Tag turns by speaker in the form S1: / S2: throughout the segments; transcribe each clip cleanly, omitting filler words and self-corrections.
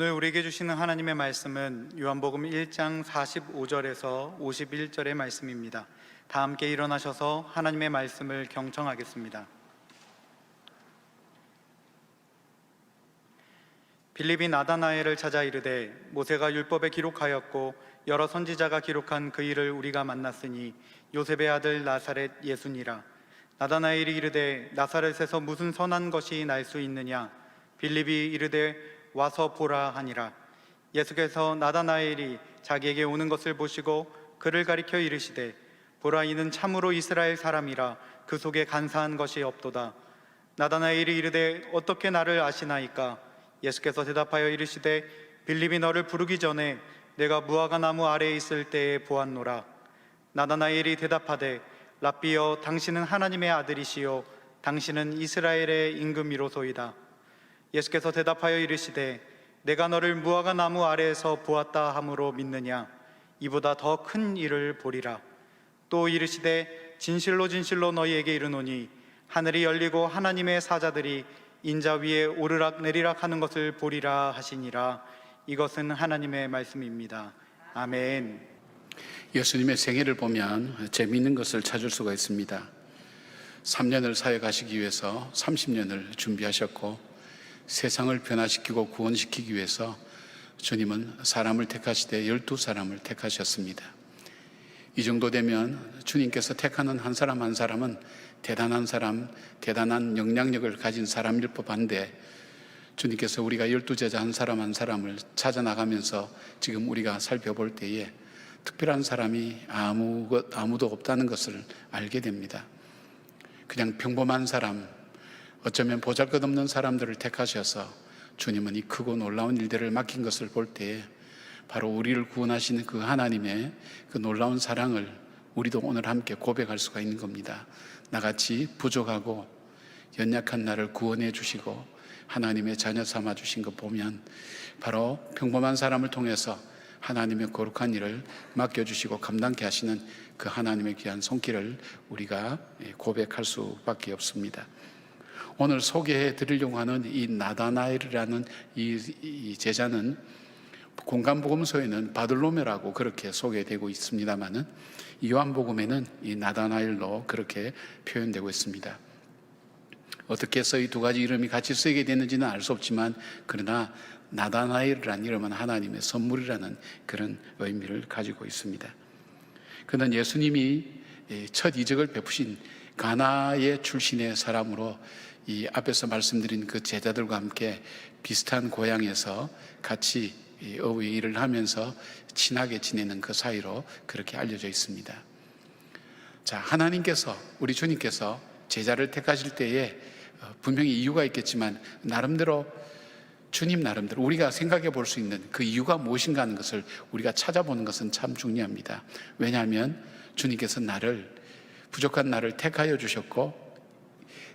S1: 오늘 우리에게 주시는 하나님의 말씀은 요한복음 1장 45절에서 51절의 말씀입니다. 다 함께 일어나셔서 하나님의 말씀을 경청하겠습니다. 빌립이 나다나엘을 찾아 이르되 모세가 율법에 기록하였고 여러 선지자가 기록한 그 일을 우리가 만났으니 요셉의 아들 나사렛 예수니라. 나다나엘이 이르되 나사렛에서 무슨 선한 것이 날 수 있느냐? 빌립이 이르되 와서 보라 하니라. 예수께서 나다나엘이 자기에게 오는 것을 보시고 그를 가리켜 이르시되 보라, 이는 참으로 이스라엘 사람이라 그 속에 간사한 것이 없도다. 나다나엘이 이르되 어떻게 나를 아시나이까? 예수께서 대답하여 이르시되 빌립이 너를 부르기 전에 내가 무화과 나무 아래에 있을 때에 보았노라. 나다나엘이 대답하되 랍비여, 당신은 하나님의 아들이시요 당신은 이스라엘의 임금이로소이다. 예수께서 대답하여 이르시되 내가 너를 무화과 나무 아래에서 보았다 함으로 믿느냐? 이보다 더 큰 일을 보리라. 또 이르시되 진실로 진실로 너희에게 이르노니 하늘이 열리고 하나님의 사자들이 인자 위에 오르락 내리락 하는 것을 보리라 하시니라. 이것은 하나님의 말씀입니다. 아멘.
S2: 예수님의 생애를 보면 재미있는 것을 찾을 수가 있습니다. 3년을 사회 가시기 위해서 30년을 준비하셨고, 세상을 변화시키고 구원시키기 위해서 주님은 사람을 택하시되 12사람을 택하셨습니다. 이 정도 되면 주님께서 택하는 한 사람 한 사람은 대단한 사람, 대단한 영향력을 가진 사람일 법한데, 주님께서 우리가 12제자 한 사람 한 사람을 찾아나가면서 지금 우리가 살펴볼 때에 특별한 사람이 아무도 없다는 것을 알게 됩니다. 그냥 평범한 사람, 어쩌면 보잘것없는 사람들을 택하셔서 주님은 이 크고 놀라운 일들을 맡긴 것을 볼 때에 바로 우리를 구원하시는 그 하나님의 그 놀라운 사랑을 우리도 오늘 함께 고백할 수가 있는 겁니다. 나같이 부족하고 연약한 나를 구원해 주시고 하나님의 자녀 삼아 주신 것 보면 바로 평범한 사람을 통해서 하나님의 거룩한 일을 맡겨주시고 감당케 하시는 그 하나님의 귀한 손길을 우리가 고백할 수밖에 없습니다. 오늘 소개해 드리려고 하는 이 나다나엘이라는 이 제자는 공간복음서에는 바들로메라고 그렇게 소개되고 있습니다만은 요한복음에는 이 나다나엘로 그렇게 표현되고 있습니다. 어떻게 해서 이 두 가지 이름이 같이 쓰이게 됐는지는 알 수 없지만, 그러나 나다나엘이라는 이름은 하나님의 선물이라는 그런 의미를 가지고 있습니다. 그는 예수님이 첫 이적을 베푸신 가나의 출신의 사람으로 이 앞에서 말씀드린 그 제자들과 함께 비슷한 고향에서 같이 어휘 일을 하면서 친하게 지내는 그 사이로 그렇게 알려져 있습니다. 자, 하나님께서, 우리 주님께서 제자를 택하실 때에 분명히 이유가 있겠지만 주님 나름대로 우리가 생각해 볼 수 있는 그 이유가 무엇인가 하는 것을 우리가 찾아보는 것은 참 중요합니다. 왜냐하면 주님께서 부족한 나를 택하여 주셨고,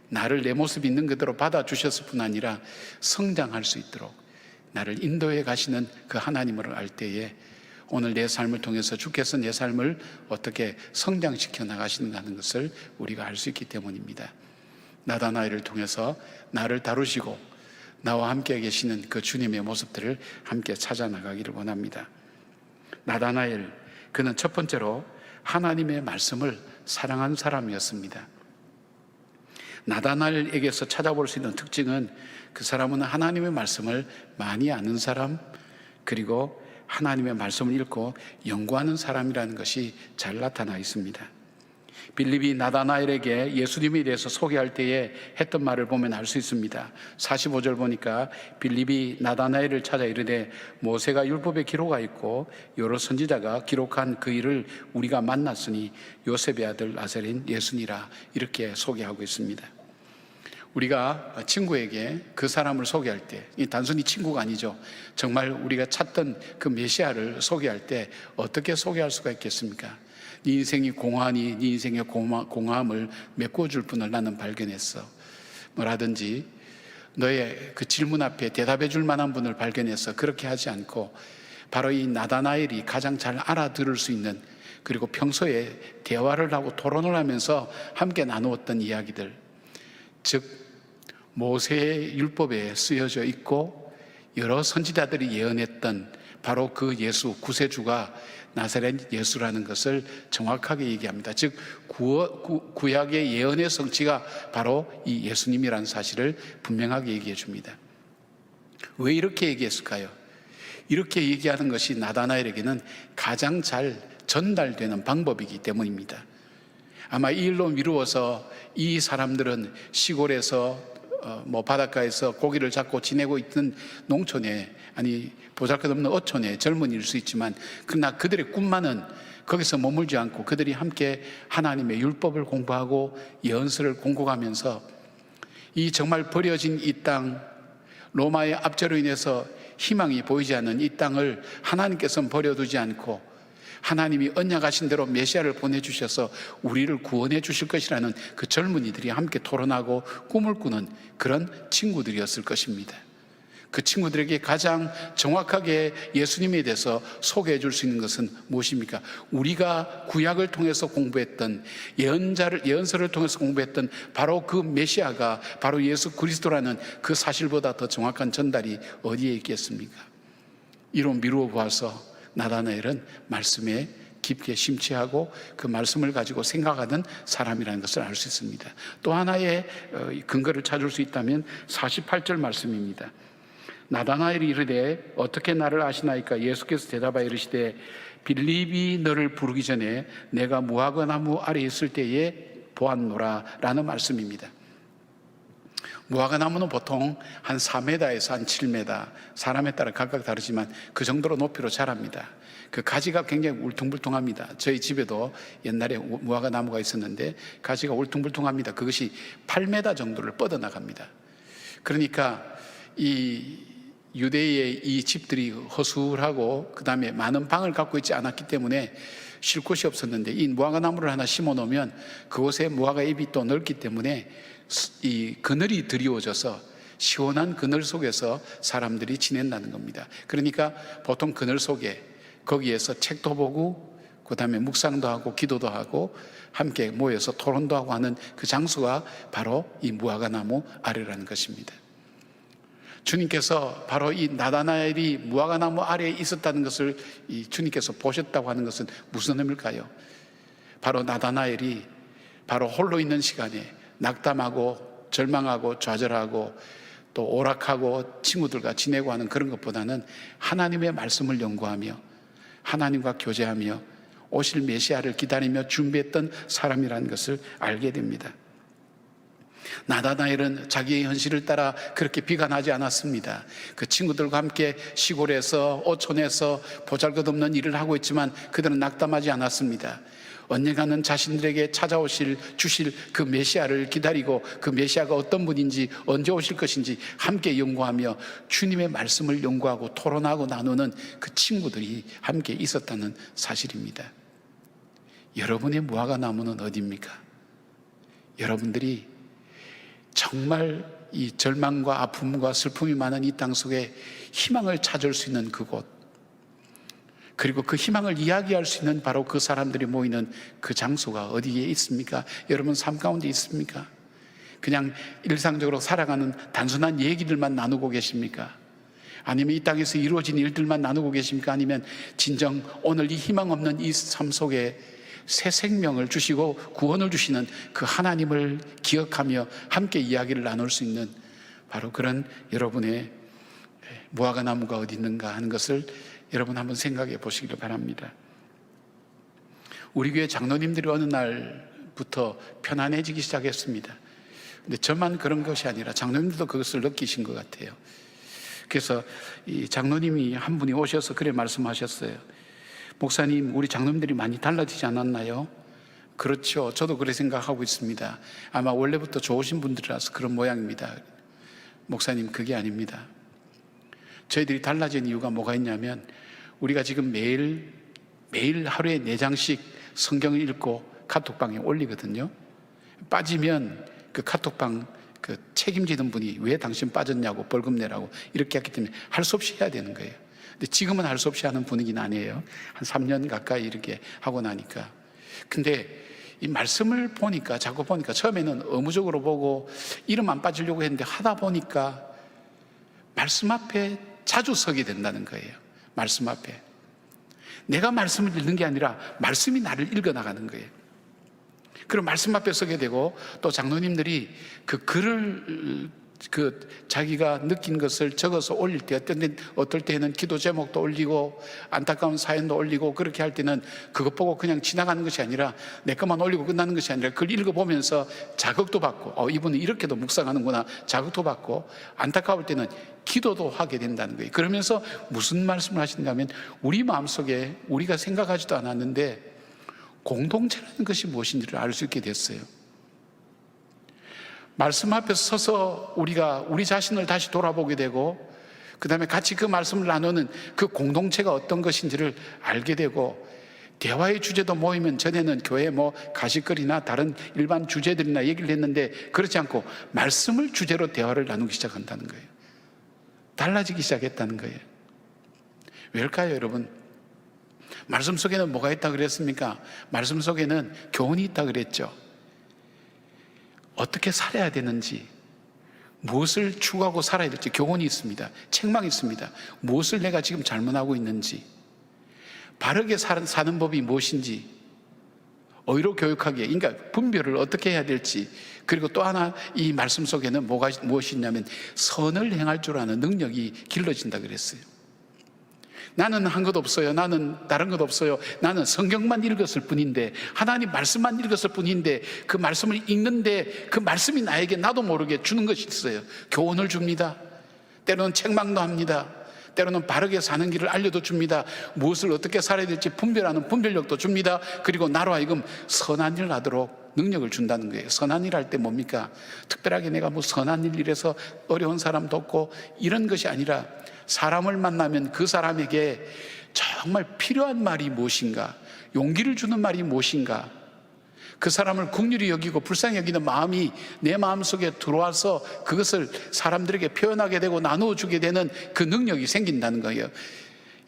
S2: 나를 내 모습 있는 그대로 받아주셨을 뿐 아니라 성장할 수 있도록 나를 인도해 가시는 그 하나님을 알 때에 오늘 내 삶을 통해서 주께서 내 삶을 어떻게 성장시켜 나가시는가 하는 것을 우리가 알 수 있기 때문입니다. 나다나엘을 통해서 나를 다루시고 나와 함께 계시는 그 주님의 모습들을 함께 찾아 나가기를 원합니다. 나다나엘, 그는 첫 번째로 하나님의 말씀을 사랑한 사람이었습니다. 나다나엘에게서 찾아볼 수 있는 특징은 그 사람은 하나님의 말씀을 많이 아는 사람, 그리고 하나님의 말씀을 읽고 연구하는 사람이라는 것이 잘 나타나 있습니다. 빌립이 나다나엘에게 예수님에 대해서 소개할 때에 했던 말을 보면 알 수 있습니다. 45절 보니까 빌립이 나다나엘을 찾아 이르되 모세가 율법에 기록하였고 여러 선지자가 기록한 그 일을 우리가 만났으니 요셉의 아들 나사렛 예수니라, 이렇게 소개하고 있습니다. 우리가 친구에게 그 사람을 소개할 때, 단순히 친구가 아니죠. 정말 우리가 찾던 그 메시아를 소개할 때 어떻게 소개할 수가 있겠습니까? 네 인생이 공허하니 네 인생의 공허함을 메꿔줄 분을 나는 발견했어, 뭐라든지 너의 그 질문 앞에 대답해 줄 만한 분을 발견해서, 그렇게 하지 않고 바로 이 나다나엘이 가장 잘 알아들을 수 있는, 그리고 평소에 대화를 하고 토론을 하면서 함께 나누었던 이야기들, 즉 모세의 율법에 쓰여져 있고 여러 선지자들이 예언했던 바로 그 예수, 구세주가 나사렛 예수라는 것을 정확하게 얘기합니다. 즉 구약의 예언의 성취가 바로 이 예수님이라는 사실을 분명하게 얘기해 줍니다. 왜 이렇게 얘기했을까요? 이렇게 얘기하는 것이 나다나엘에게는 가장 잘 전달되는 방법이기 때문입니다. 아마 이 일로 미루어서 이 사람들은 시골에서 바닷가에서 고기를 잡고 지내고 있는 농촌에, 아니 보잘것없는 어촌의 젊은이일 수 있지만, 그러나 그들의 꿈만은 거기서 머물지 않고 그들이 함께 하나님의 율법을 공부하고 예언서를 공고하면서 이 정말 버려진 이 땅, 로마의 압제로 인해서 희망이 보이지 않는 이 땅을 하나님께서는 버려두지 않고 하나님이 언약하신 대로 메시아를 보내주셔서 우리를 구원해 주실 것이라는 그 젊은이들이 함께 토론하고 꿈을 꾸는 그런 친구들이었을 것입니다. 그 친구들에게 가장 정확하게 예수님에 대해서 소개해 줄 수 있는 것은 무엇입니까? 우리가 구약을 통해서 공부했던 예언서를 통해서 공부했던 바로 그 메시아가 바로 예수 그리스도라는 그 사실보다 더 정확한 전달이 어디에 있겠습니까? 이로 미루어 보아서 나다나엘은 말씀에 깊게 심취하고 그 말씀을 가지고 생각하는 사람이라는 것을 알 수 있습니다. 또 하나의 근거를 찾을 수 있다면 48절 말씀입니다. 나다나엘이 이르되 어떻게 나를 아시나이까? 예수께서 대답하여 이르시되 빌립이 너를 부르기 전에 내가 무화과나무 아래 있을 때에 보았노라 라는 말씀입니다. 무화과나무는 보통 한 4m에서 한 7m, 사람에 따라 각각 다르지만 그 정도로 높이로 자랍니다. 그 가지가 굉장히 울퉁불퉁합니다. 저희 집에도 옛날에 무화과나무가 있었는데 가지가 울퉁불퉁합니다. 그것이 8m 정도를 뻗어나갑니다. 그러니까 이 유대의 이 집들이 허술하고 그 다음에 많은 방을 갖고 있지 않았기 때문에 쉴 곳이 없었는데, 이 무화과나무를 하나 심어 놓으면 그곳에 무화과 잎이 또 넓기 때문에 이 그늘이 드리워져서 시원한 그늘 속에서 사람들이 지낸다는 겁니다. 그러니까 보통 그늘 속에 거기에서 책도 보고 그 다음에 묵상도 하고 기도도 하고 함께 모여서 토론도 하고 하는 그 장소가 바로 이 무화과나무 아래라는 것입니다. 주님께서 바로 이 나다나엘이 무화과나무 아래에 있었다는 것을 이 주님께서 보셨다고 하는 것은 무슨 의미일까요? 바로 나다나엘이 바로 홀로 있는 시간에 낙담하고 절망하고 좌절하고 또 오락하고 친구들과 지내고 하는 그런 것보다는 하나님의 말씀을 연구하며 하나님과 교제하며 오실 메시아를 기다리며 준비했던 사람이라는 것을 알게 됩니다. 나다나엘은 자기의 현실을 따라 그렇게 비관하지 않았습니다. 그 친구들과 함께 시골에서 오촌에서 보잘것없는 일을 하고 있지만 그들은 낙담하지 않았습니다. 언젠가는 자신들에게 주실 그 메시아를 기다리고 그 메시아가 어떤 분인지 언제 오실 것인지 함께 연구하며 주님의 말씀을 연구하고 토론하고 나누는 그 친구들이 함께 있었다는 사실입니다. 여러분의 무화과나무는 어디입니까? 여러분들이 정말 이 절망과 아픔과 슬픔이 많은 이 땅 속에 희망을 찾을 수 있는 그곳, 그리고 그 희망을 이야기할 수 있는 바로 그 사람들이 모이는 그 장소가 어디에 있습니까? 여러분 삶 가운데 있습니까? 그냥 일상적으로 살아가는 단순한 얘기들만 나누고 계십니까? 아니면 이 땅에서 이루어진 일들만 나누고 계십니까? 아니면 진정 오늘 이 희망 없는 이 삶 속에 새 생명을 주시고 구원을 주시는 그 하나님을 기억하며 함께 이야기를 나눌 수 있는 바로 그런 여러분의 무화과나무가 어디 있는가 하는 것을 여러분 한번 생각해 보시기를 바랍니다. 우리 교회 장로님들이 어느 날부터 편안해지기 시작했습니다. 근데 저만 그런 것이 아니라 장로님들도 그것을 느끼신 것 같아요. 그래서 이 장로님이 한 분이 오셔서 그래 말씀하셨어요. 목사님, 우리 장로님들이 많이 달라지지 않았나요? 그렇죠. 저도 그렇게 생각하고 있습니다. 아마 원래부터 좋으신 분들이라서 그런 모양입니다. 목사님, 그게 아닙니다. 저희들이 달라진 이유가 뭐가 있냐면 우리가 지금 매일 하루에 4장씩 성경을 읽고 카톡방에 올리거든요. 빠지면 그 카톡방 그 책임지는 분이 왜 당신 빠졌냐고 벌금 내라고 이렇게 했기 때문에 할 수 없이 해야 되는 거예요. 근데 지금은 할 수 없이 하는 분위기는 아니에요. 한 3년 가까이 이렇게 하고 나니까. 근데 이 말씀을 보니까 자꾸 보니까 처음에는 의무적으로 보고 이름 안 빠지려고 했는데 하다 보니까 말씀 앞에 자주 서게 된다는 거예요. 말씀 앞에. 내가 말씀을 읽는 게 아니라 말씀이 나를 읽어나가는 거예요. 그럼 말씀 앞에 서게 되고, 또 장로님들이 그 글을 자기가 느낀 것을 적어서 올릴 때, 어떨 때는 기도 제목도 올리고 안타까운 사연도 올리고, 그렇게 할 때는 그것 보고 그냥 지나가는 것이 아니라 내 것만 올리고 끝나는 것이 아니라 그걸 읽어보면서 자극도 받고, 이분은 이렇게도 묵상하는구나 자극도 받고, 안타까울 때는 기도도 하게 된다는 거예요. 그러면서 무슨 말씀을 하시는가 하면, 우리 마음속에 우리가 생각하지도 않았는데 공동체라는 것이 무엇인지를 알 수 있게 됐어요. 말씀 앞에 서서 우리가 우리 자신을 다시 돌아보게 되고, 그 다음에 같이 그 말씀을 나누는 그 공동체가 어떤 것인지를 알게 되고, 대화의 주제도 모이면 전에는 교회 가십거리나 다른 일반 주제들이나 얘기를 했는데, 그렇지 않고 말씀을 주제로 대화를 나누기 시작한다는 거예요. 달라지기 시작했다는 거예요. 왜일까요, 여러분? 말씀 속에는 뭐가 있다 그랬습니까? 말씀 속에는 교훈이 있다 그랬죠. 어떻게 살아야 되는지, 무엇을 추구하고 살아야 될지 교훈이 있습니다. 책망이 있습니다. 무엇을 내가 지금 잘못하고 있는지, 바르게 사는 법이 무엇인지, 의로 교육하게, 그러니까 분별을 어떻게 해야 될지, 그리고 또 하나 이 말씀 속에는 무엇이 있냐면 선을 행할 줄 아는 능력이 길러진다 그랬어요. 나는 한 것 없어요. 나는 다른 것 없어요. 나는 성경만 읽었을 뿐인데, 하나님 말씀만 읽었을 뿐인데, 그 말씀을 읽는데 그 말씀이 나에게 나도 모르게 주는 것이 있어요. 교훈을 줍니다. 때로는 책망도 합니다. 때로는 바르게 사는 길을 알려도 줍니다. 무엇을 어떻게 살아야 될지 분별하는 분별력도 줍니다. 그리고 나로 하여금 선한 일을 하도록 능력을 준다는 거예요. 선한 일 할 때 뭡니까? 특별하게 내가 선한 일 이래서 어려운 사람 돕고 이런 것이 아니라, 사람을 만나면 그 사람에게 정말 필요한 말이 무엇인가, 용기를 주는 말이 무엇인가, 그 사람을 긍휼히 여기고 불쌍히 여기는 마음이 내 마음속에 들어와서 그것을 사람들에게 표현하게 되고 나누어 주게 되는 그 능력이 생긴다는 거예요.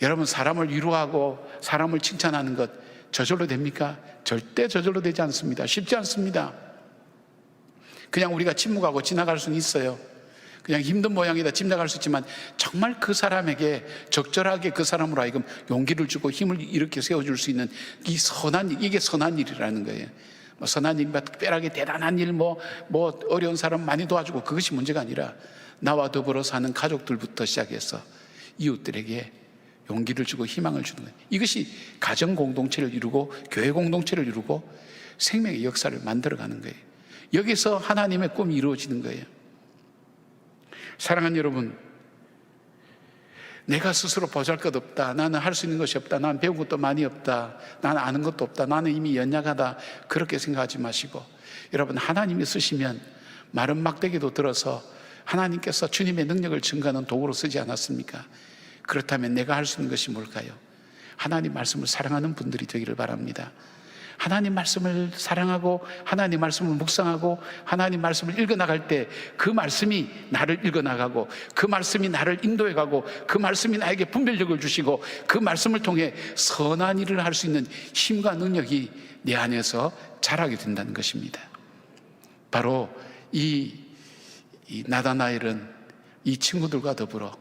S2: 여러분, 사람을 위로하고 사람을 칭찬하는 것 저절로 됩니까? 절대 저절로 되지 않습니다. 쉽지 않습니다. 그냥 우리가 침묵하고 지나갈 수는 있어요. 그냥 힘든 모양이다 짐작할 수 있지만, 정말 그 사람에게 적절하게 그 사람으로 하여금 용기를 주고 힘을 이렇게 세워줄 수 있는 이 선한 일, 이게 선한 일이라는 거예요. 선한 일, 특별하게 대단한 일, 어려운 사람 많이 도와주고, 그것이 문제가 아니라 나와 더불어 사는 가족들부터 시작해서 이웃들에게 용기를 주고 희망을 주는 거예요. 이것이 가정 공동체를 이루고 교회 공동체를 이루고 생명의 역사를 만들어가는 거예요. 여기서 하나님의 꿈이 이루어지는 거예요. 사랑하는 여러분, 내가 스스로 보잘것없다, 나는 할 수 있는 것이 없다, 나는 배운 것도 많이 없다, 나는 아는 것도 없다, 나는 이미 연약하다, 그렇게 생각하지 마시고, 여러분, 하나님이 쓰시면 마른 막대기도 들어서 하나님께서 주님의 능력을 증거하는 도구로 쓰지 않았습니까? 그렇다면 내가 할 수 있는 것이 뭘까요? 하나님 말씀을 사랑하는 분들이 되기를 바랍니다. 하나님 말씀을 사랑하고 하나님 말씀을 묵상하고 하나님 말씀을 읽어나갈 때 그 말씀이 나를 읽어나가고, 그 말씀이 나를 인도해가고, 그 말씀이 나에게 분별력을 주시고, 그 말씀을 통해 선한 일을 할 수 있는 힘과 능력이 내 안에서 자라게 된다는 것입니다. 바로 이 나다나엘은 이 친구들과 더불어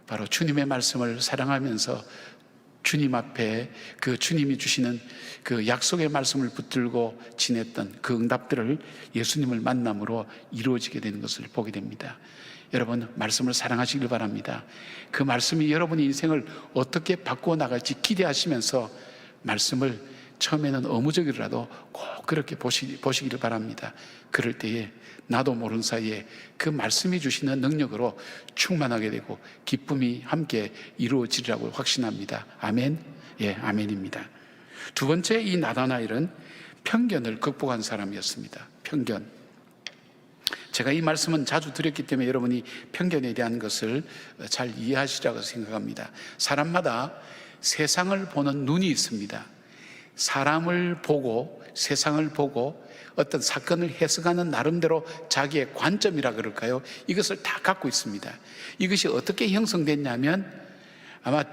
S2: 바로 주님의 말씀을 사랑하면서 주님 앞에 그 주님이 주시는 그 약속의 말씀을 붙들고 지냈던 그 응답들을 예수님을 만남으로 이루어지게 되는 것을 보게 됩니다. 여러분, 말씀을 사랑하시길 바랍니다. 그 말씀이 여러분의 인생을 어떻게 바꾸어 나갈지 기대하시면서 말씀을 처음에는 어무적이라도 꼭 그렇게 보시기를 바랍니다. 그럴 때에 나도 모르는 사이에 그 말씀이 주시는 능력으로 충만하게 되고 기쁨이 함께 이루어지리라고 확신합니다. 아멘? 예, 아멘입니다. 두 번째, 이 나다나엘은 편견을 극복한 사람이었습니다. 편견. 제가 이 말씀은 자주 드렸기 때문에 여러분이 편견에 대한 것을 잘 이해하시리라고 생각합니다. 사람마다 세상을 보는 눈이 있습니다. 사람을 보고, 세상을 보고 어떤 사건을 해석하는 나름대로 자기의 관점이라 그럴까요? 이것을 다 갖고 있습니다. 이것이 어떻게 형성됐냐면, 아마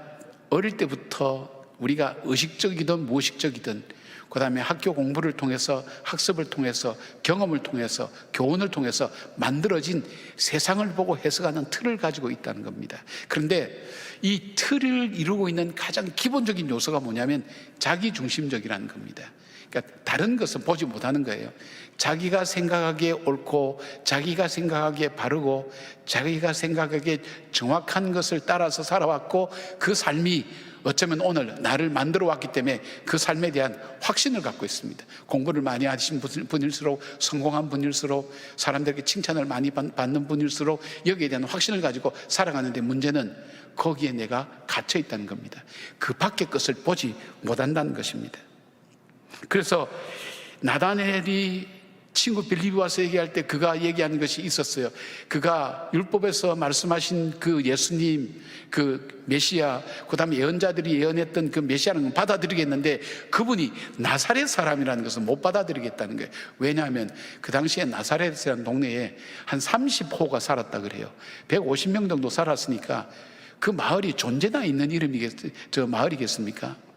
S2: 어릴 때부터 우리가 의식적이든 무의식적이든 그 다음에 학교 공부를 통해서, 학습을 통해서, 경험을 통해서, 교훈을 통해서 만들어진 세상을 보고 해석하는 틀을 가지고 있다는 겁니다. 그런데 이 틀을 이루고 있는 가장 기본적인 요소가 뭐냐면 자기중심적이라는 겁니다. 그러니까 다른 것은 보지 못하는 거예요. 자기가 생각하기에 옳고, 자기가 생각하기에 바르고, 자기가 생각하기에 정확한 것을 따라서 살아왔고, 그 삶이 어쩌면 오늘 나를 만들어 왔기 때문에 그 삶에 대한 확신을 갖고 있습니다. 공부를 많이 하신 분일수록, 성공한 분일수록, 사람들에게 칭찬을 많이 받는 분일수록 여기에 대한 확신을 가지고 살아가는데, 문제는 거기에 내가 갇혀 있다는 겁니다. 그 밖의 것을 보지 못한다는 것입니다. 그래서 나다나엘이 친구 빌립이 와서 얘기할 때 그가 얘기하는 것이 있었어요. 그가 율법에서 말씀하신 그 예수님, 그 메시아, 그 다음에 예언자들이 예언했던 그 메시아는 건 받아들이겠는데 그분이 나사렛 사람이라는 것을 못 받아들이겠다는 거예요. 왜냐하면 그 당시에 나사렛이라는 동네에 한 30호가 살았다 그래요. 150명 정도 살았으니까 그 마을이 존재나 있는 마을이겠습니까?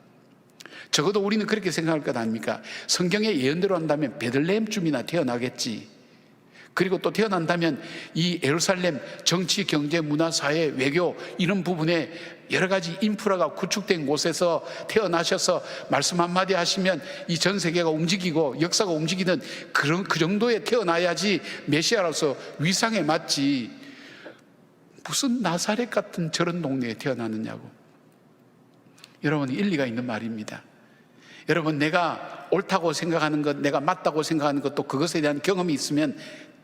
S2: 적어도 우리는 그렇게 생각할 것 아닙니까? 성경의 예언대로 한다면 베들레헴쯤이나 태어나겠지. 그리고 또 태어난다면 이 예루살렘 정치, 경제, 문화, 사회, 외교 이런 부분에 여러 가지 인프라가 구축된 곳에서 태어나셔서 말씀 한마디 하시면 이 전 세계가 움직이고 역사가 움직이는 그 정도에 태어나야지 메시아로서 위상에 맞지. 무슨 나사렛 같은 저런 동네에 태어나느냐고. 여러분, 일리가 있는 말입니다. 여러분, 내가 옳다고 생각하는 것, 내가 맞다고 생각하는 것도 그것에 대한 경험이 있으면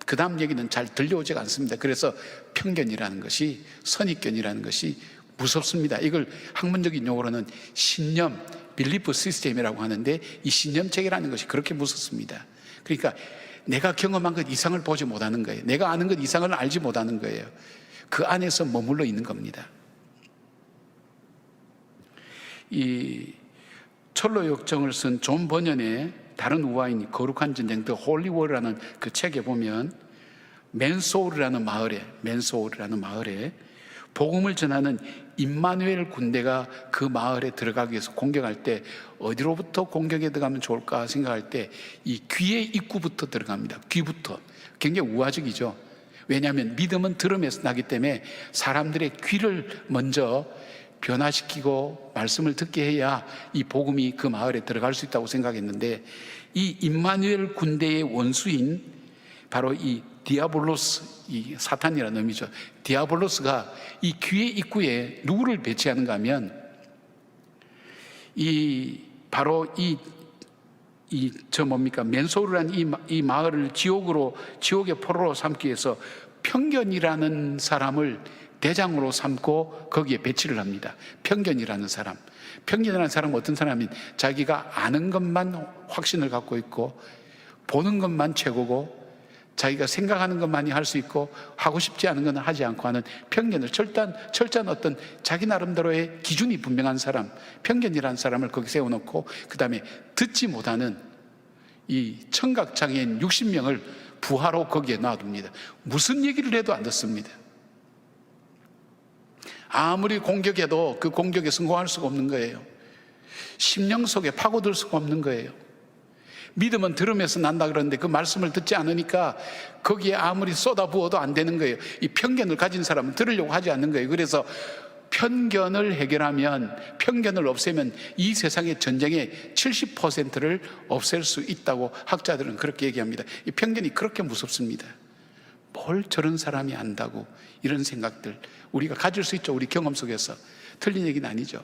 S2: 그 다음 얘기는 잘 들려오지가 않습니다. 그래서 편견이라는 것이, 선입견이라는 것이 무섭습니다. 이걸 학문적인 용어로는 신념, 빌리프 시스템이라고 하는데, 이 신념체계라는 것이 그렇게 무섭습니다. 그러니까 내가 경험한 것 이상을 보지 못하는 거예요. 내가 아는 것 이상을 알지 못하는 거예요. 그 안에서 머물러 있는 겁니다. 이 철로 역정을 쓴 존 버년의 다른 우화인 거룩한 전쟁 The Holy War라는 그 책에 보면 맨소울이라는 마을에 복음을 전하는 임마누엘 군대가 그 마을에 들어가기 위해서 공격할 때 어디로부터 공격에 들어가면 좋을까 생각할 때 이 귀의 입구부터 들어갑니다. 귀부터. 굉장히 우화적이죠. 왜냐하면 믿음은 들음에서 나기 때문에 사람들의 귀를 먼저 변화시키고 말씀을 듣게 해야 이 복음이 그 마을에 들어갈 수 있다고 생각했는데, 이 임마누엘 군대의 원수인 바로 이 디아볼로스, 이 사탄이라는 의미죠. 디아볼로스가 이 귀의 입구에 누구를 배치하는가 하면 맨소르라는 이 마을을 지옥의 포로로 삼기 위해서 편견이라는 사람을 대장으로 삼고 거기에 배치를 합니다. 편견이라는 사람은 어떤 사람인, 자기가 아는 것만 확신을 갖고 있고 보는 것만 최고고 자기가 생각하는 것만이 할 수 있고 하고 싶지 않은 건 하지 않고 하는 편견을 철저한 어떤 자기 나름대로의 기준이 분명한 사람, 편견이라는 사람을 거기 세워놓고 그 다음에 듣지 못하는 이 청각장애인 60명을 부하로 거기에 놔둡니다. 무슨 얘기를 해도 안 듣습니다. 아무리 공격해도 그 공격에 성공할 수가 없는 거예요. 심령 속에 파고들 수가 없는 거예요. 믿음은 들음에서 난다 그러는데 그 말씀을 듣지 않으니까 거기에 아무리 쏟아부어도 안 되는 거예요. 이 편견을 가진 사람은 들으려고 하지 않는 거예요. 그래서 편견을 해결하면, 편견을 없애면 이 세상의 전쟁의 70%를 없앨 수 있다고 학자들은 그렇게 얘기합니다. 이 편견이 그렇게 무섭습니다. 뭘 저런 사람이 안다고, 이런 생각들 우리가 가질 수 있죠. 우리 경험 속에서. 틀린 얘기는 아니죠.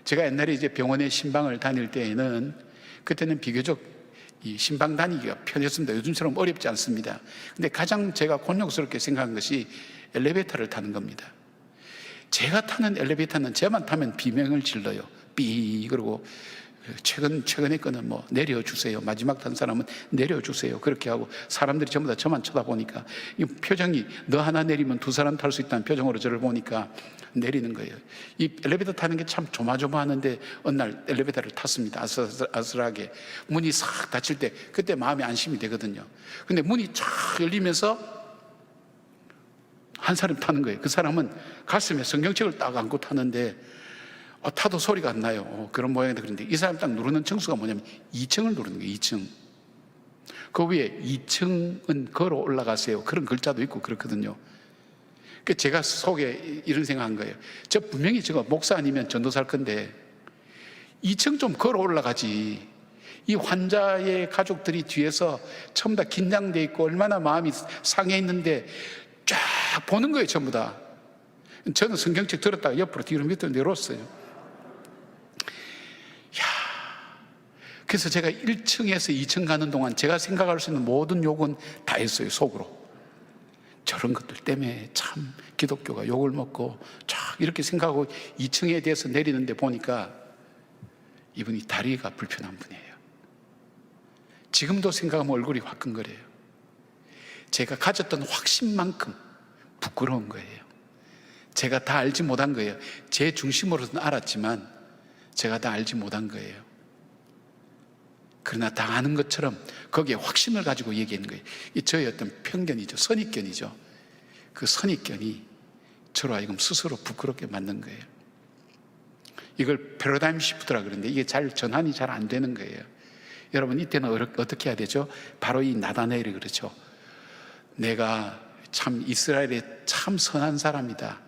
S2: 제가 옛날에 이제 병원에 신방을 다닐 때에는, 그때는 비교적 이 신방 다니기가 편했습니다. 요즘처럼 어렵지 않습니다. 근데 가장 제가 곤욕스럽게 생각한 것이 엘리베이터를 타는 겁니다. 제가 타는 엘리베이터는 제만 타면 비명을 질러요. 삐 그러고, 최근에 거는 뭐 내려주세요, 마지막 탄 사람은 내려주세요, 그렇게 하고 사람들이 전부 다 저만 쳐다보니까 이 표정이, 너 하나 내리면 두 사람 탈 수 있다는 표정으로 저를 보니까 내리는 거예요. 이 엘리베이터 타는 게 참 조마조마하는데 어느 날 엘리베이터를 탔습니다. 아슬아슬하게 문이 싹 닫힐 때 그때 마음이 안심이 되거든요. 근데 문이 쫙 열리면서 한 사람 타는 거예요. 그 사람은 가슴에 성경책을 딱 안고 타는데 타도 소리가 안 나요. 그런 모양이다. 그런데 이 사람이 딱 누르는 층수가 뭐냐면 2층을 누르는 거예요. 2층. 그 위에 2층은 걸어 올라가세요. 그런 글자도 있고 그렇거든요. 제가 속에 이런 생각한 거예요. 저 분명히 저거 목사 아니면 전도사일 건데 2층 좀 걸어 올라가지. 이 환자의 가족들이 뒤에서 전부 다 긴장돼 있고 얼마나 마음이 상해 있는데 쫙 보는 거예요. 전부 다. 저는 성경책 들었다가 옆으로 뒤로 밑으로 내려왔어요. 그래서 제가 1층에서 2층 가는 동안 제가 생각할 수 있는 모든 욕은 다 했어요. 속으로. 저런 것들 때문에 참 기독교가 욕을 먹고 쫙 이렇게 생각하고 2층에 대해서 내리는데 보니까 이분이 다리가 불편한 분이에요. 지금도 생각하면 얼굴이 화끈거려요. 제가 가졌던 확신만큼 부끄러운 거예요. 제가 다 알지 못한 거예요. 제 중심으로는 알았지만 제가 다 알지 못한 거예요. 그러나 다 아는 것처럼 거기에 확신을 가지고 얘기하는 거예요. 이 저의 어떤 편견이죠. 선입견이죠. 그 선입견이 저로 하여금 스스로 부끄럽게 만든 거예요. 이걸 패러다임 시프트라 그러는데 이게 전환이 잘 안 되는 거예요. 여러분 이때는 어떻게 해야 되죠? 바로 이 나다나엘이 그렇죠. 내가 참 이스라엘에 참 선한 사람이다.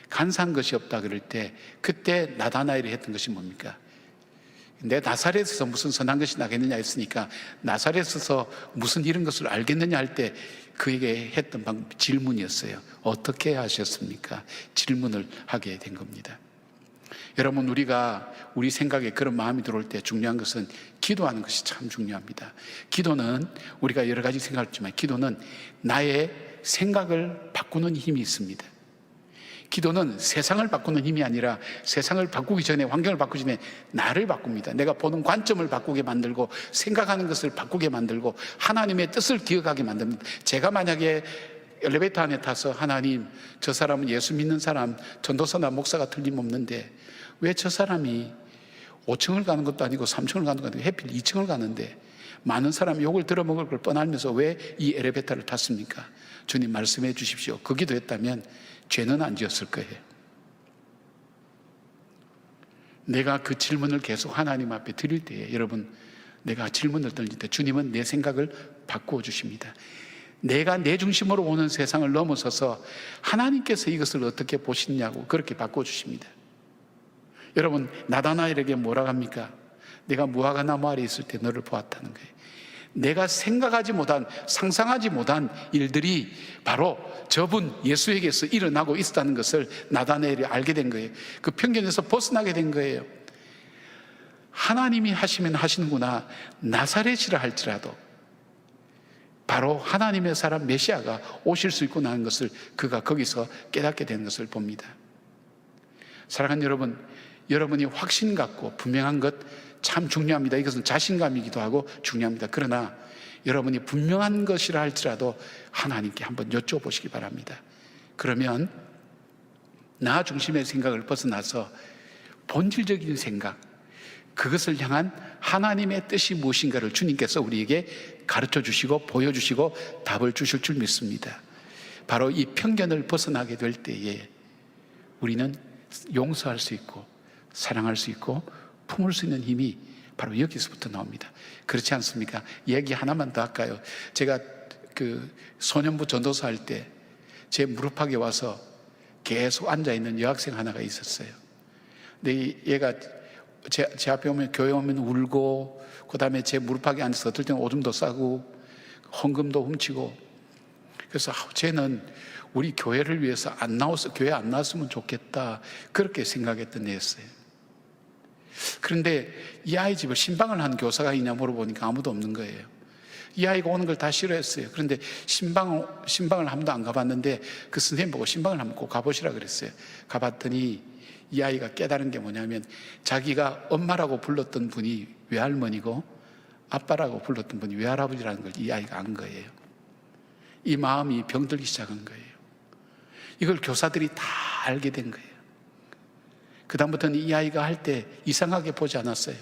S2: 간사한 것이 없다 그럴 때 그때 나다나엘이 했던 것이 뭡니까? 내 나사렛에서 무슨 선한 것이 나겠느냐 했으니까 나사렛에서 무슨 이런 것을 알겠느냐 할 때 그에게 했던 질문이었어요. 어떻게 하셨습니까? 질문을 하게 된 겁니다. 여러분 우리가 우리 생각에 그런 마음이 들어올 때 중요한 것은 기도하는 것이 참 중요합니다. 기도는 우리가 여러 가지 생각했지만 기도는 나의 생각을 바꾸는 힘이 있습니다. 기도는 세상을 바꾸는 힘이 아니라 세상을 바꾸기 전에, 환경을 바꾸기 전에 나를 바꿉니다. 내가 보는 관점을 바꾸게 만들고 생각하는 것을 바꾸게 만들고 하나님의 뜻을 기억하게 만듭니다. 제가 만약에 엘리베이터 안에 타서 하나님, 저 사람은 예수 믿는 사람, 전도사나 목사가 틀림없는데 왜 저 사람이 5층을 가는 것도 아니고 3층을 가는 것도 아니고 해필 2층을 가는데 많은 사람이 욕을 들어먹을 걸 뻔하면서 왜 이 엘리베이터를 탔습니까? 주님 말씀해 주십시오. 그 기도했다면 죄는 안 지었을 거예요. 내가 그 질문을 계속 하나님 앞에 드릴 때에 여러분 내가 질문을 던질 때 주님은 내 생각을 바꾸어 주십니다. 내가 내 중심으로 오는 세상을 넘어서서 하나님께서 이것을 어떻게 보시냐고 그렇게 바꾸어 주십니다. 여러분 나다나엘에게 뭐라고 합니까? 내가 무화과 나무 아래 있을 때 너를 보았다는 거예요. 내가 생각하지 못한, 상상하지 못한 일들이 바로 저분 예수에게서 일어나고 있었다는 것을 나다나엘이 알게 된 거예요. 그 편견에서 벗어나게 된 거예요. 하나님이 하시면 하시는구나. 나사렛이라 할지라도 바로 하나님의 사람 메시아가 오실 수 있구나 하는 것을 그가 거기서 깨닫게 된 것을 봅니다. 사랑하는 여러분, 여러분이 확신 갖고 분명한 것 참 중요합니다. 이것은 자신감이기도 하고 중요합니다. 그러나 여러분이 분명한 것이라 할지라도 하나님께 한번 여쭤보시기 바랍니다. 그러면 나 중심의 생각을 벗어나서 본질적인 생각, 그것을 향한 하나님의 뜻이 무엇인가를 주님께서 우리에게 가르쳐 주시고 보여주시고 답을 주실 줄 믿습니다. 바로 이 편견을 벗어나게 될 때에 우리는 용서할 수 있고 사랑할 수 있고 품을 수 있는 힘이 바로 여기서부터 나옵니다. 그렇지 않습니까? 얘기 하나만 더 할까요? 제가 그 소년부 전도사 할 때 제 무릎팍에 와서 계속 앉아있는 여학생 하나가 있었어요. 근데 얘가 제 앞에 오면, 교회 오면 울고, 그 다음에 제 무릎팍에 앉아서 어떨 때는 오줌도 싸고 헌금도 훔치고, 그래서 쟤는 우리 교회를 위해서 교회 안 나왔으면 좋겠다 그렇게 생각했던 애였어요. 그런데 이 아이 집을 신방을 한 교사가 있냐 물어보니까 아무도 없는 거예요. 이 아이가 오는 걸 다 싫어했어요. 그런데 신방을 한 번도 안 가봤는데 그 선생님 보고 신방을 한번 꼭 가보시라 그랬어요. 가봤더니 이 아이가 깨달은 게 뭐냐면 자기가 엄마라고 불렀던 분이 외할머니고 아빠라고 불렀던 분이 외할아버지라는 걸 이 아이가 안 거예요. 이 마음이 병들기 시작한 거예요. 이걸 교사들이 다 알게 된 거예요. 그 다음부터는 이 아이가 할 때 이상하게 보지 않았어요.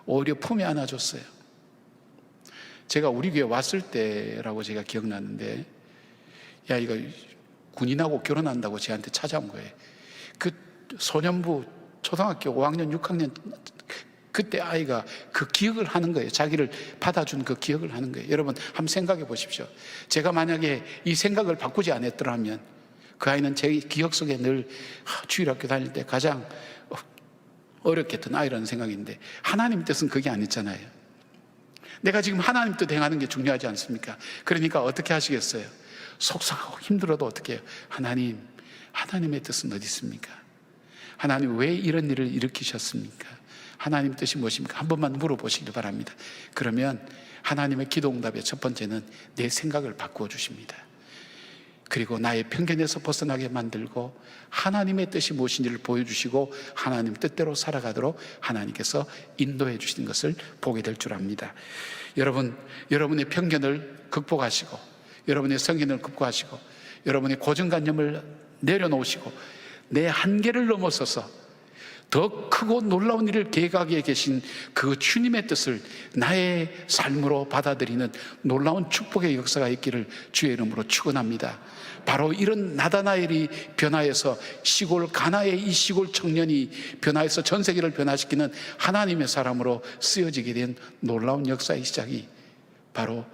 S2: 오히려 품에 안아줬어요. 제가 우리 교회 왔을 때라고 제가 기억나는데 이 아이가 군인하고 결혼한다고 저한테 찾아온 거예요. 그 소년부 초등학교 5학년, 6학년 그때 아이가 그 기억을 하는 거예요. 자기를 받아준 그 기억을 하는 거예요. 여러분 한번 생각해 보십시오. 제가 만약에 이 생각을 바꾸지 않았더라면 그 아이는 제 기억 속에 늘 주일학교 다닐 때 가장 어렵게 했던 아이라는 생각인데, 하나님 뜻은 그게 아니잖아요. 내가 지금 하나님 뜻 행하는 게 중요하지 않습니까? 그러니까 어떻게 하시겠어요? 속상하고 힘들어도 어떻게 해요? 하나님의 뜻은 어디 있습니까? 하나님 왜 이런 일을 일으키셨습니까? 하나님 뜻이 무엇입니까? 한 번만 물어보시길 바랍니다. 그러면 하나님의 기도 응답의 첫 번째는 내 생각을 바꾸어 주십니다. 그리고 나의 편견에서 벗어나게 만들고 하나님의 뜻이 무엇인지를 보여주시고 하나님 뜻대로 살아가도록 하나님께서 인도해 주시는 것을 보게 될 줄 압니다. 여러분, 여러분의 편견을 극복하시고 여러분의 성견을 극복하시고 여러분의 고정관념을 내려놓으시고 내 한계를 넘어서서 더 크고 놀라운 일을 계획하기에 계신 그 주님의 뜻을 나의 삶으로 받아들이는 놀라운 축복의 역사가 있기를 주의 이름으로 축원합니다. 바로 이런 나다나엘이 변화해서 시골 가나의 이 시골 청년이 변화해서 전 세계를 변화시키는 하나님의 사람으로 쓰여지게 된 놀라운 역사의 시작이 바로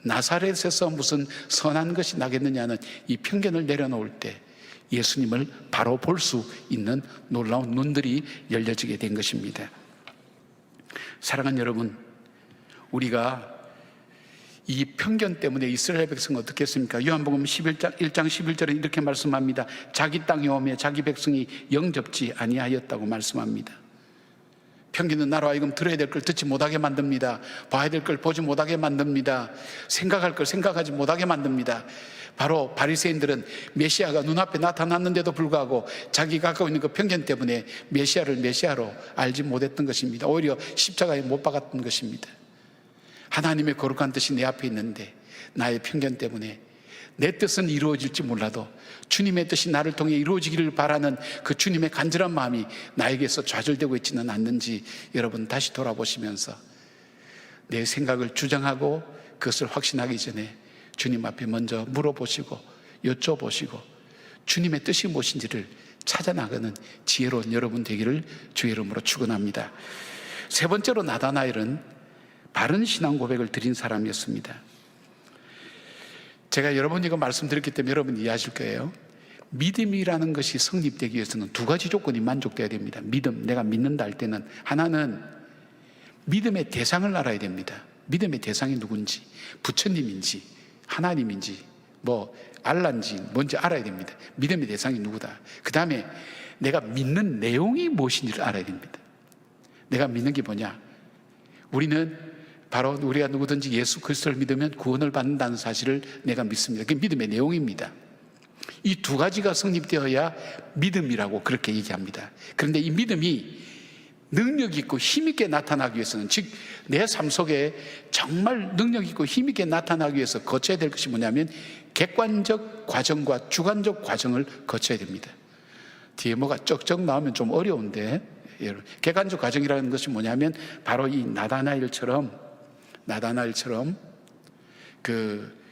S2: 나사렛에서 무슨 선한 것이 나겠느냐는 이 편견을 내려놓을 때 예수님을 바로 볼 수 있는 놀라운 눈들이 열려지게 된 것입니다. 사랑하는 여러분, 우리가 이 편견 때문에 이스라엘 백성은 어떻게 했습니까? 요한복음 1장 11절에 이렇게 말씀합니다. 자기 땅에 오매 자기 백성이 영접지 아니하였다고 말씀합니다. 편견은 나로 하여금 들어야 될 걸 듣지 못하게 만듭니다. 봐야 될 걸 보지 못하게 만듭니다. 생각할 걸 생각하지 못하게 만듭니다. 바로 바리새인들은 메시아가 눈앞에 나타났는데도 불구하고 자기가 갖고 있는 그 편견 때문에 메시아를 메시아로 알지 못했던 것입니다. 오히려 십자가에 못 박았던 것입니다. 하나님의 거룩한 뜻이 내 앞에 있는데 나의 편견 때문에 내 뜻은 이루어질지 몰라도 주님의 뜻이 나를 통해 이루어지기를 바라는 그 주님의 간절한 마음이 나에게서 좌절되고 있지는 않는지 여러분 다시 돌아보시면서 내 생각을 주장하고 그것을 확신하기 전에 주님 앞에 먼저 물어보시고 여쭤보시고 주님의 뜻이 무엇인지를 찾아나가는 지혜로운 여러분 되기를 주의 이름으로 축원합니다. 세 번째로 나다나엘은 바른 신앙 고백을 드린 사람이었습니다. 제가 여러 번 이거 말씀드렸기 때문에 여러분 이해하실 거예요. 믿음이라는 것이 성립되기 위해서는 두 가지 조건이 만족돼야 됩니다. 믿음, 내가 믿는다 할 때는 하나는 믿음의 대상을 알아야 됩니다. 믿음의 대상이 누군지, 부처님인지 하나님인지 알라인지 뭔지 알아야 됩니다. 믿음의 대상이 누구다. 그 다음에 내가 믿는 내용이 무엇인지를 알아야 됩니다. 내가 믿는 게 뭐냐? 우리는 바로 우리가 누구든지 예수 그리스도를 믿으면 구원을 받는다는 사실을 내가 믿습니다. 그게 믿음의 내용입니다. 이 두 가지가 성립되어야 믿음이라고 그렇게 얘기합니다. 그런데 이 믿음이 능력 있고 힘 있게 나타나기 위해서는, 즉 내 삶 속에 정말 능력 있고 힘 있게 나타나기 위해서 거쳐야 될 것이 뭐냐면 객관적 과정과 주관적 과정을 거쳐야 됩니다. 뒤에 뭐가 쩍쩍 나오면 좀 어려운데, 여러분, 객관적 과정이라는 것이 뭐냐면 바로 이 나다나엘처럼 그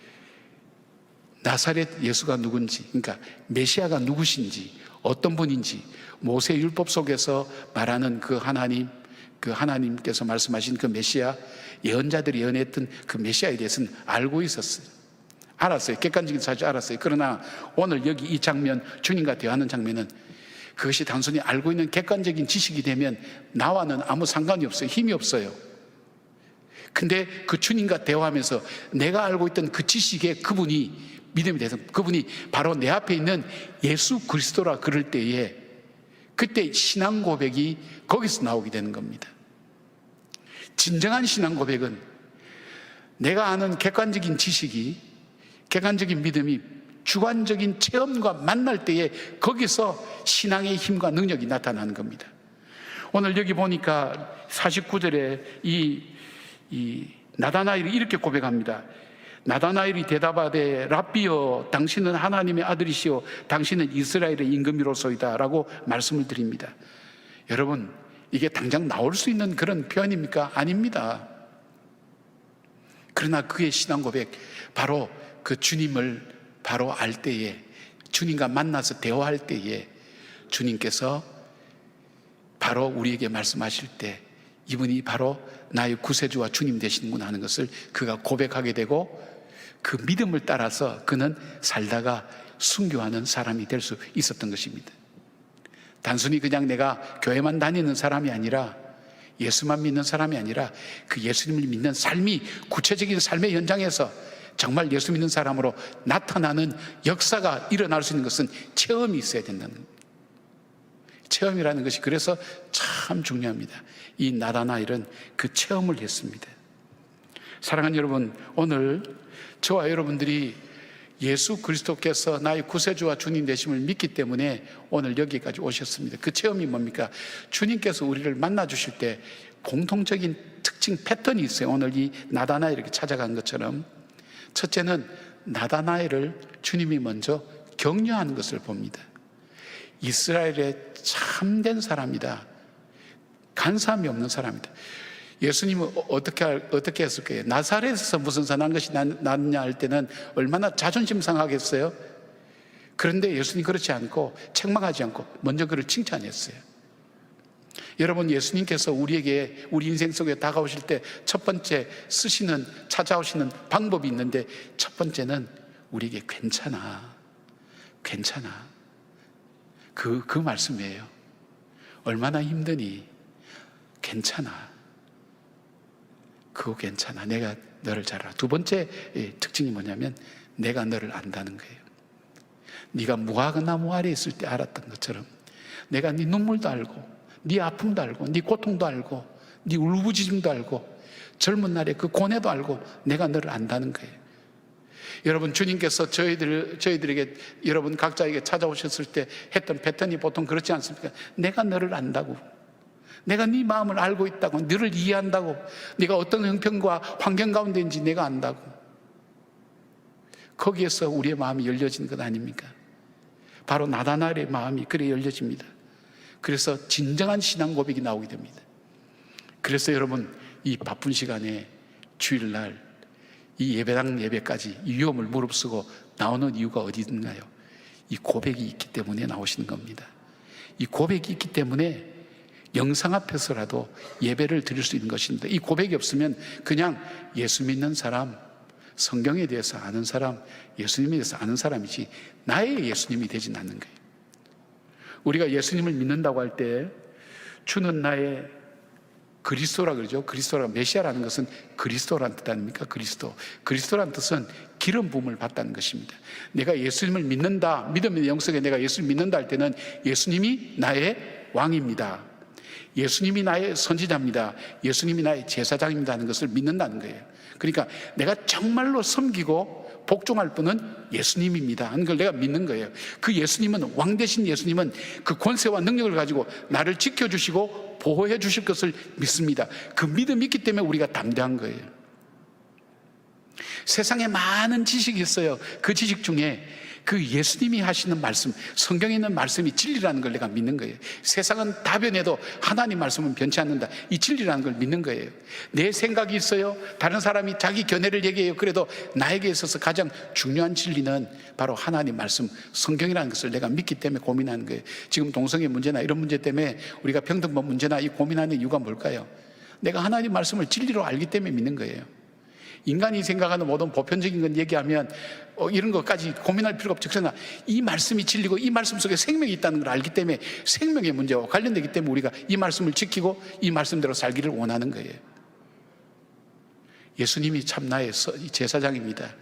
S2: 나사렛 예수가 누군지, 그러니까 메시아가 누구신지, 어떤 분인지, 모세 율법 속에서 말하는 그 하나님께서 말씀하신 그 메시아, 예언자들이 예언했던 그 메시아에 대해서는 알고 있었어요. 알았어요. 객관적인 사실 알았어요. 그러나 오늘 여기 이 장면, 주님과 대화하는 장면은 그것이 단순히 알고 있는 객관적인 지식이 되면 나와는 아무 상관이 없어요. 힘이 없어요. 근데 그 주님과 대화하면서 내가 알고 있던 그 지식의 그분이 믿음이 돼서 그분이 바로 내 앞에 있는 예수 그리스도라 그럴 때에 그때 신앙 고백이 거기서 나오게 되는 겁니다. 진정한 신앙 고백은 내가 아는 객관적인 지식이, 객관적인 믿음이 주관적인 체험과 만날 때에 거기서 신앙의 힘과 능력이 나타나는 겁니다. 오늘 여기 보니까 49절에 이 나다나엘이 이렇게 고백합니다. 나다나엘이 대답하되 랍비여 당신은 하나님의 아들이시오 당신은 이스라엘의 임금이로소이다 라고 말씀을 드립니다. 여러분, 이게 당장 나올 수 있는 그런 표현입니까? 아닙니다. 그러나 그의 신앙 고백, 바로 그 주님을 바로 알 때에, 주님과 만나서 대화할 때에 주님께서 바로 우리에게 말씀하실 때 이분이 바로 나의 구세주와 주님 되시는구나 하는 것을 그가 고백하게 되고, 그 믿음을 따라서 그는 살다가 순교하는 사람이 될 수 있었던 것입니다. 단순히 그냥 내가 교회만 다니는 사람이 아니라, 예수만 믿는 사람이 아니라 그 예수님을 믿는 삶이 구체적인 삶의 현장에서 정말 예수 믿는 사람으로 나타나는 역사가 일어날 수 있는 것은 체험이 있어야 된다는 겁니다. 체험이라는 것이 그래서 참 중요합니다. 이 나다나엘은 그 체험을 했습니다. 사랑하는 여러분, 오늘 저와 여러분들이 예수 그리스도께서 나의 구세주와 주님 되심을 믿기 때문에 오늘 여기까지 오셨습니다. 그 체험이 뭡니까? 주님께서 우리를 만나 주실 때 공통적인 특징 패턴이 있어요. 오늘 이 나다나엘을 이렇게 찾아간 것처럼, 첫째는 나다나엘을 주님이 먼저 격려하는 것을 봅니다. 이스라엘의 참된 사람이다, 간사함이 없는 사람이다. 예수님은 어떻게 했을 거예요? 나사렛에서 무슨 선한 것이 났느냐 할 때는 얼마나 자존심 상하겠어요? 그런데 예수님 그렇지 않고, 책망하지 않고 먼저 그를 칭찬했어요. 여러분, 예수님께서 우리에게 우리 인생 속에 다가오실 때 첫 번째 찾아오시는 방법이 있는데, 첫 번째는 우리에게 괜찮아, 괜찮아, 그 말씀이에요. 얼마나 힘드니? 괜찮아, 그거 괜찮아, 내가 너를 잘 알아. 두 번째 특징이 뭐냐면 내가 너를 안다는 거예요. 네가 무화과나무 아래에 있을 때 알았던 것처럼 내가 네 눈물도 알고, 네 아픔도 알고, 네 고통도 알고, 네 울부짖음도 알고, 젊은 날의 그 고뇌도 알고 내가 너를 안다는 거예요. 여러분, 주님께서 저희들에게, 여러분 각자에게 찾아오셨을 때 했던 패턴이 보통 그렇지 않습니까? 내가 너를 안다고, 내가 네 마음을 알고 있다고, 너를 이해한다고, 네가 어떤 형편과 환경 가운데인지 내가 안다고. 거기에서 우리의 마음이 열려진 것 아닙니까? 바로 나다나엘의 마음이 그래 열려집니다. 그래서 진정한 신앙 고백이 나오게 됩니다. 그래서 여러분, 이 바쁜 시간에 주일날 이 예배당 예배까지 이 위험을 무릅쓰고 나오는 이유가 어디 있나요? 이 고백이 있기 때문에 나오시는 겁니다. 이 고백이 있기 때문에 영상 앞에서라도 예배를 드릴 수 있는 것입니다. 이 고백이 없으면 그냥 예수 믿는 사람, 성경에 대해서 아는 사람, 예수님에 대해서 아는 사람이지 나의 예수님이 되진 않는 거예요. 우리가 예수님을 믿는다고 할 때 주는 나의 그리스도라 그러죠. 그리스도라, 메시아라는 것은 그리스도라는 뜻 아닙니까? 그리스도라는 뜻은 기름 부음을 받다는 것입니다. 내가 예수님을 믿는다, 믿음의 영성에 내가 예수를 믿는다 할 때는 예수님이 나의 왕입니다, 예수님이 나의 선지자입니다, 예수님이 나의 제사장입니다 하는 것을 믿는다는 거예요. 그러니까 내가 정말로 섬기고 복종할 분은 예수님입니다 하는 걸 내가 믿는 거예요. 그 예수님은, 왕 되신 예수님은 그 권세와 능력을 가지고 나를 지켜주시고 보호해 주실 것을 믿습니다. 그 믿음이 있기 때문에 우리가 담대한 거예요. 세상에 많은 지식이 있어요. 그 지식 중에 그 예수님이 하시는 말씀, 성경에 있는 말씀이 진리라는 걸 내가 믿는 거예요. 세상은 다 변해도 하나님 말씀은 변치 않는다, 이 진리라는 걸 믿는 거예요. 내 생각이 있어요. 다른 사람이 자기 견해를 얘기해요. 그래도 나에게 있어서 가장 중요한 진리는 바로 하나님 말씀, 성경이라는 것을 내가 믿기 때문에 고민하는 거예요. 지금 동성애 문제나 이런 문제 때문에 우리가 평등법 문제나 이 고민하는 이유가 뭘까요? 내가 하나님 말씀을 진리로 알기 때문에 믿는 거예요. 인간이 생각하는 모든 보편적인 건 얘기하면 이런 것까지 고민할 필요가 없죠. 그러나 이 말씀이 진리고 이 말씀 속에 생명이 있다는 걸 알기 때문에 생명의 문제와 관련되기 때문에 우리가 이 말씀을 지키고 이 말씀대로 살기를 원하는 거예요. 예수님이 참 나의 제사장입니다.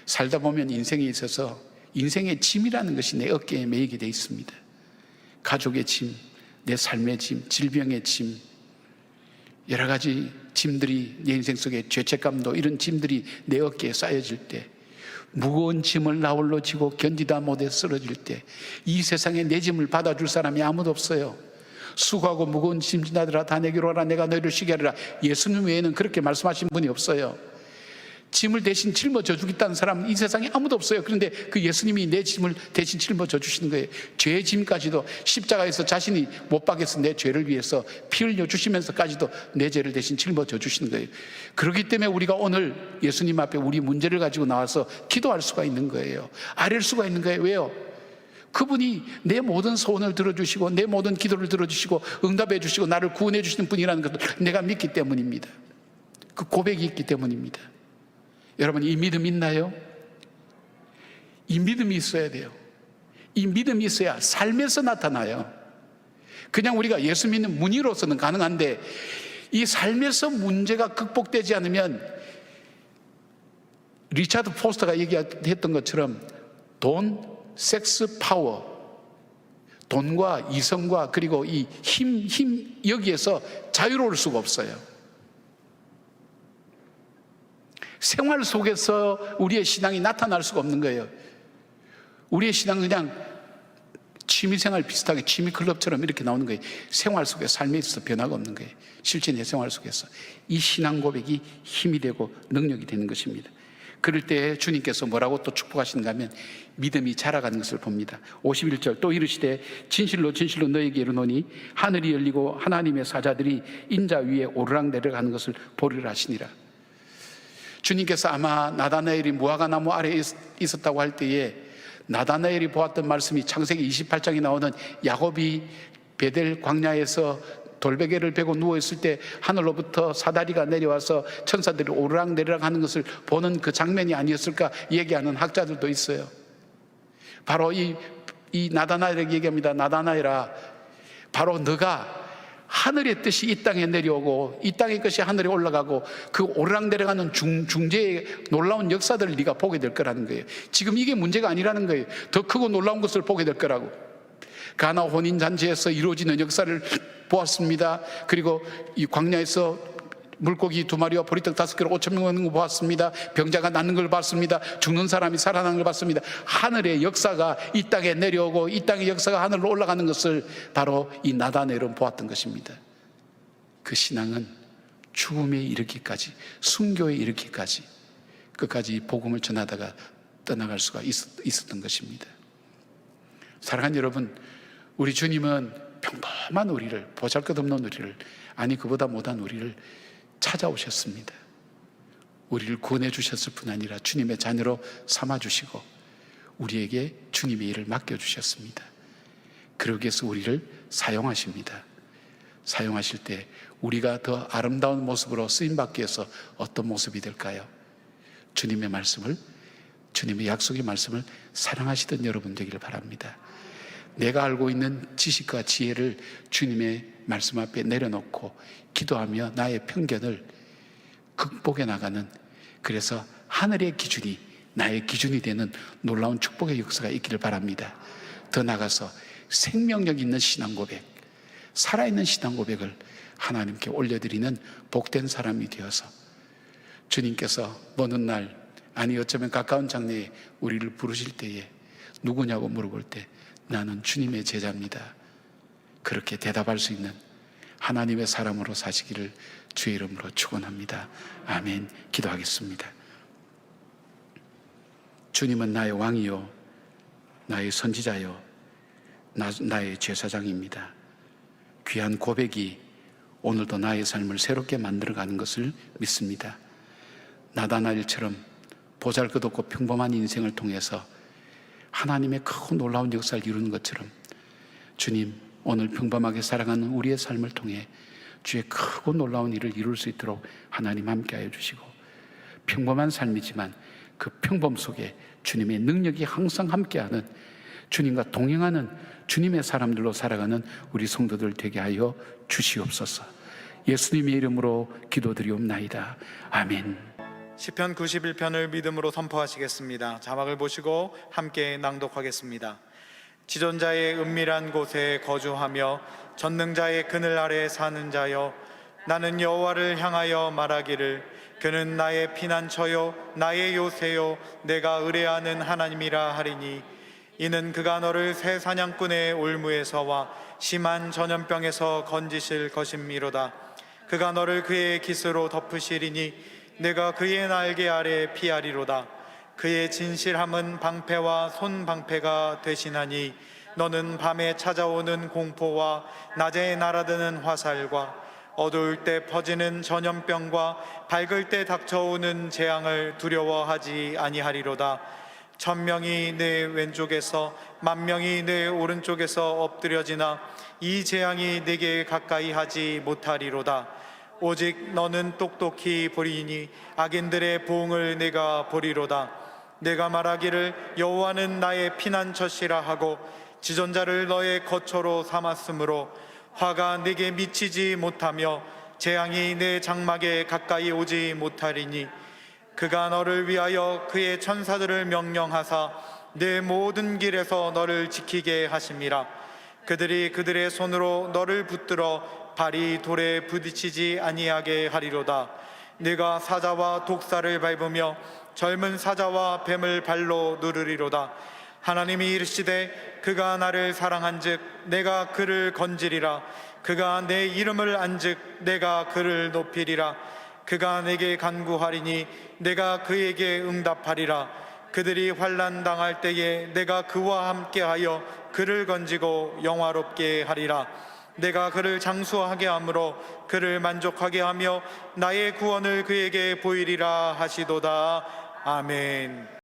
S2: 살다 보면 인생에 있어서 인생의 짐이라는 것이 내 어깨에 매이게 돼 있습니다. 가족의 짐, 내 삶의 짐, 질병의 짐, 여러 가지 짐들이 내 인생 속에 죄책감도 이런 짐들이 내 어깨에 쌓여질 때, 무거운 짐을 나홀로 지고 견디다 못해 쓰러질 때, 이 세상에 내 짐을 받아줄 사람이 아무도 없어요. 수고하고 무거운 짐 지나들아 다 내게로 오라, 내가 너희를 쉬게 하리라. 예수님 외에는 그렇게 말씀하신 분이 없어요. 짐을 대신 짊어져 주겠다는 사람은 이 세상에 아무도 없어요. 그런데 그 예수님이 내 짐을 대신 짊어져 주시는 거예요. 죄의 짐까지도 십자가에서 자신이 못 박여서 내 죄를 위해서 피 흘려 주시면서까지도 내 죄를 대신 짊어져 주시는 거예요. 그렇기 때문에 우리가 오늘 예수님 앞에 우리 문제를 가지고 나와서 기도할 수가 있는 거예요. 아랠 수가 있는 거예요. 왜요? 그분이 내 모든 소원을 들어주시고 내 모든 기도를 들어주시고 응답해 주시고 나를 구원해 주시는 분이라는 것을 내가 믿기 때문입니다. 그 고백이 있기 때문입니다. 여러분, 이 믿음 있나요? 이 믿음이 있어야 돼요. 이 믿음이 있어야 삶에서 나타나요. 그냥 우리가 예수 믿는 문의로서는 가능한데 이 삶에서 문제가 극복되지 않으면 리차드 포스터가 얘기했던 것처럼 돈, 섹스, 파워, 돈과 이성과 그리고 이 힘 여기에서 자유로울 수가 없어요. 생활 속에서 우리의 신앙이 나타날 수가 없는 거예요. 우리의 신앙은 그냥 취미생활 비슷하게 취미클럽처럼 이렇게 나오는 거예요. 생활 속에 삶에 있어서 변화가 없는 거예요. 실제 내 생활 속에서 이 신앙 고백이 힘이 되고 능력이 되는 것입니다. 그럴 때 주님께서 뭐라고 또 축복하시는가 하면 믿음이 자라가는 것을 봅니다. 51절 또 이르시되 진실로 진실로 너에게 이르노니 하늘이 열리고 하나님의 사자들이 인자 위에 오르락내리락 하는 것을 보리라 하시니라. 주님께서 아마 나다나엘이 무화과나무 아래에 있었다고 할 때에 나다나엘이 보았던 말씀이 창세기 28장에 나오는 야곱이 베델 광야에서 돌베개를 베고 누워있을 때 하늘로부터 사다리가 내려와서 천사들이 오르락내리락 하는 것을 보는 그 장면이 아니었을까 얘기하는 학자들도 있어요. 바로 이 나다나엘에게 얘기합니다. 나다나엘아, 바로 너가 하늘의 뜻이 이 땅에 내려오고 이 땅의 것이 하늘에 올라가고 그 오르락내리락하는 중재의 놀라운 역사들을 네가 보게 될 거라는 거예요. 지금 이게 문제가 아니라는 거예요. 더 크고 놀라운 것을 보게 될 거라고. 가나 혼인잔치에서 이루어지는 역사를 보았습니다. 그리고 이 광야에서 물고기 2마리와 보리떡 5개로 5천 명 먹는 거 보았습니다. 병자가 낫는 걸 봤습니다. 죽는 사람이 살아나는 걸 봤습니다. 하늘의 역사가 이 땅에 내려오고 이 땅의 역사가 하늘로 올라가는 것을 바로 이 나다나엘은 보았던 것입니다. 그 신앙은 죽음에 이르기까지, 순교에 이르기까지 끝까지 복음을 전하다가 떠나갈 수가 있었던 것입니다. 사랑하는 여러분, 우리 주님은 평범한 우리를, 보잘것없는 우리를, 아니 그보다 못한 우리를 찾아오셨습니다. 우리를 구원해 주셨을 뿐 아니라 주님의 자녀로 삼아주시고 우리에게 주님의 일을 맡겨주셨습니다. 그러기 위해서 우리를 사용하십니다. 사용하실 때 우리가 더 아름다운 모습으로 쓰임받기 위해서 어떤 모습이 될까요? 주님의 말씀을, 주님의 약속의 말씀을 사랑하시던 여러분 되기를 바랍니다. 내가 알고 있는 지식과 지혜를 주님의 말씀 앞에 내려놓고 기도하며 나의 편견을 극복해 나가는, 그래서 하늘의 기준이 나의 기준이 되는 놀라운 축복의 역사가 있기를 바랍니다. 더 나아가서 생명력 있는 신앙 고백, 살아있는 신앙 고백을 하나님께 올려드리는 복된 사람이 되어서 주님께서 먼 날, 아니 어쩌면 가까운 장래에 우리를 부르실 때에 누구냐고 물어볼 때 나는 주님의 제자입니다, 그렇게 대답할 수 있는 하나님의 사람으로 사시기를 주의 이름으로 축원합니다. 아멘. 기도하겠습니다. 주님은 나의 왕이요 나의 선지자요 나의 제사장입니다. 귀한 고백이 오늘도 나의 삶을 새롭게 만들어가는 것을 믿습니다. 나다나엘처럼 보잘것없고 평범한 인생을 통해서 하나님의 크고 놀라운 역사를 이루는 것처럼 주님, 오늘 평범하게 살아가는 우리의 삶을 통해 주의 크고 놀라운 일을 이룰 수 있도록 하나님 함께하여 주시고, 평범한 삶이지만 그 평범 속에 주님의 능력이 항상 함께하는, 주님과 동행하는 주님의 사람들로 살아가는 우리 성도들 되게 하여 주시옵소서. 예수님의 이름으로 기도드리옵나이다. 아멘.
S1: 시편 91편을 믿음으로 선포하시겠습니다. 자막을 보시고 함께 낭독하겠습니다. 지존자의 은밀한 곳에 거주하며 전능자의 그늘 아래 사는 자여, 나는 여호와를 향하여 말하기를 그는 나의 피난처요 나의 요새요 내가 의뢰하는 하나님이라 하리니, 이는 그가 너를 새 사냥꾼의 올무에서와 심한 전염병에서 건지실 것임이로다. 그가 너를 그의 깃으로 덮으시리니 내가 그의 날개 아래 피하리로다. 그의 진실함은 방패와 손방패가 되시나니, 너는 밤에 찾아오는 공포와 낮에 날아드는 화살과 어두울 때 퍼지는 전염병과 밝을 때 닥쳐오는 재앙을 두려워하지 아니하리로다. 천명이 내 왼쪽에서 만명이 내 오른쪽에서 엎드려지나 이 재앙이 내게 가까이 하지 못하리로다. 오직 너는 똑똑히 보리니 악인들의 보응을 내가 보리로다. 내가 말하기를 여호와는 나의 피난처시라 하고 지존자를 너의 거처로 삼았으므로 화가 내게 미치지 못하며 재앙이 내 장막에 가까이 오지 못하리니 그가 너를 위하여 그의 천사들을 명령하사 내 모든 길에서 너를 지키게 하심이라. 그들이 그들의 손으로 너를 붙들어 발이 돌에 부딪히지 아니하게 하리로다. 네가 사자와 독사를 밟으며 젊은 사자와 뱀을 발로 누르리로다. 하나님이 이르시되 그가 나를 사랑한즉 내가 그를 건지리라. 그가 내 이름을 안즉 내가 그를 높이리라. 그가 내게 간구하리니 내가 그에게 응답하리라. 그들이 환난 당할 때에 내가 그와 함께하여 그를 건지고 영화롭게 하리라. 내가 그를 장수하게 함으로 그를 만족하게 하며 나의 구원을 그에게 보이리라 하시도다. 아멘.